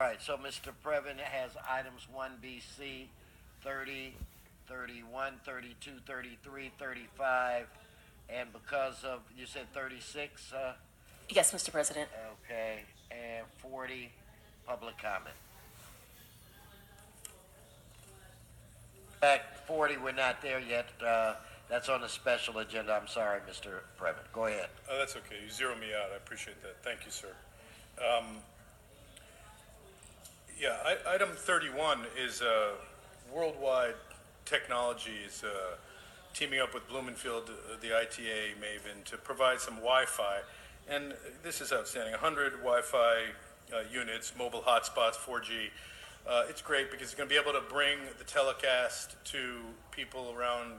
All right, so Mr. Previn has items 1BC, 30, 31, 32, 33, 35, and because of, you said 36, Yes, Mr. President. okay, and 40, public comment. In fact, 40, we're not there yet. That's on the special agenda. I'm sorry, Mr. Previn. Go ahead. That's okay. You zero me out. I appreciate that. Thank you, sir. Um, Item 31 is Worldwide Technologies teaming up with Bloomfield, the ITA Maven, to provide some Wi-Fi. And this is outstanding. 100 Wi-Fi units, mobile hotspots, 4G. It's great because it's going to be able to bring the telecast to people around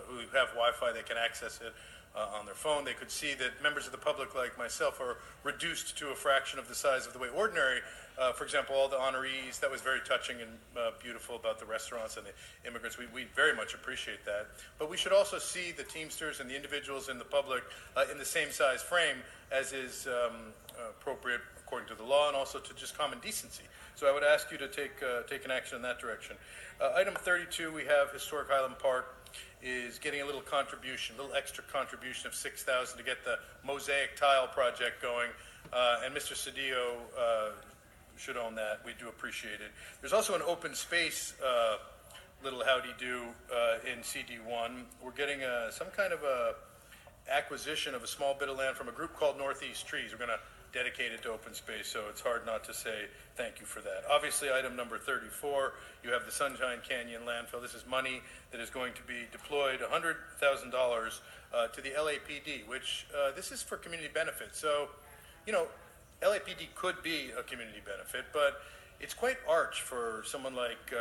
who have Wi-Fi. They can access it on their phone. They could see that members of the public like myself are reduced to a fraction of the size of the way ordinary. For example, all the honorees, that was very touching and beautiful about the restaurants and the immigrants. We very much appreciate that. But we should also see the Teamsters and the individuals in the public in the same size frame as is appropriate according to the law and also to just common decency. So I would ask you to take an action in that direction. Item 32, we have Historic Highland Park is getting a little extra contribution of $6,000 to get the mosaic tile project going, and Mr. Cedillo should own that. We do appreciate it. There's also an open space little howdy-do in CD1. We're getting some kind of a acquisition of a small bit of land from a group called Northeast Trees. We're going to dedicate it to open space, so it's hard not to say thank you for that. Obviously, item number 34, you have the Sunshine Canyon landfill. This is money that is going to be deployed, $100,000 to the LAPD, which this is for community benefit. So, you know, LAPD could be a community benefit, but it's quite arch for someone like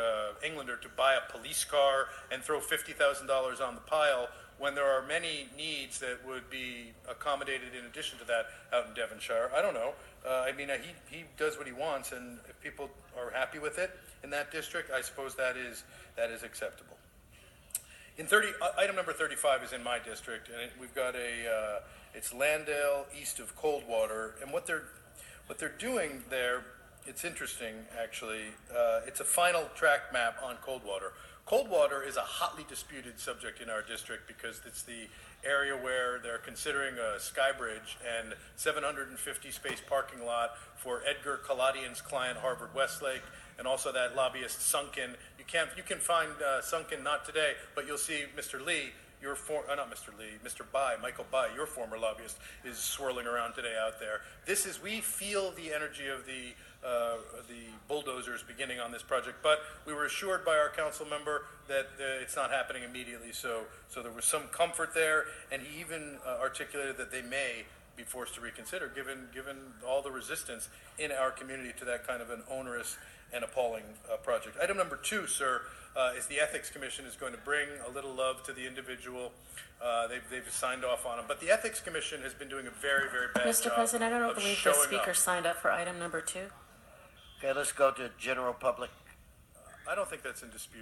Englander to buy a police car and throw $50,000 on the pile when there are many needs that would be accommodated in addition to that out in Devonshire. I don't know. He does what he wants, and if people are happy with it in that district, I suppose that is acceptable. Item number 35 is in my district, and we've got it's Landale east of Coldwater, and what they're doing there, it's interesting actually. It's a final track map on Coldwater. Coldwater is a hotly disputed subject in our district because it's the area where they're considering a sky bridge and 750 space parking lot for Edgar Kaladian's client, Harvard Westlake, and also that lobbyist Sunken. You can find Sunken not today, but you'll see Mr. Lee, Mr. Bai, Michael Bai, your former lobbyist, is swirling around today out there. We feel the energy of the bulldozers beginning on this project, but we were assured by our council member that it's not happening immediately, so there was some comfort there, and he even articulated that they may be forced to reconsider given all the resistance in our community to that kind of an onerous and appalling project. Item number 2, sir, is the Ethics Commission is going to bring a little love to the individual. They've signed off on them, but the Ethics Commission has been doing a very, very bad Mr. job. President, I don't of believe the showing speaker up. signed up for item number 2. Okay, let's go to general public. I don't think that's in dispute.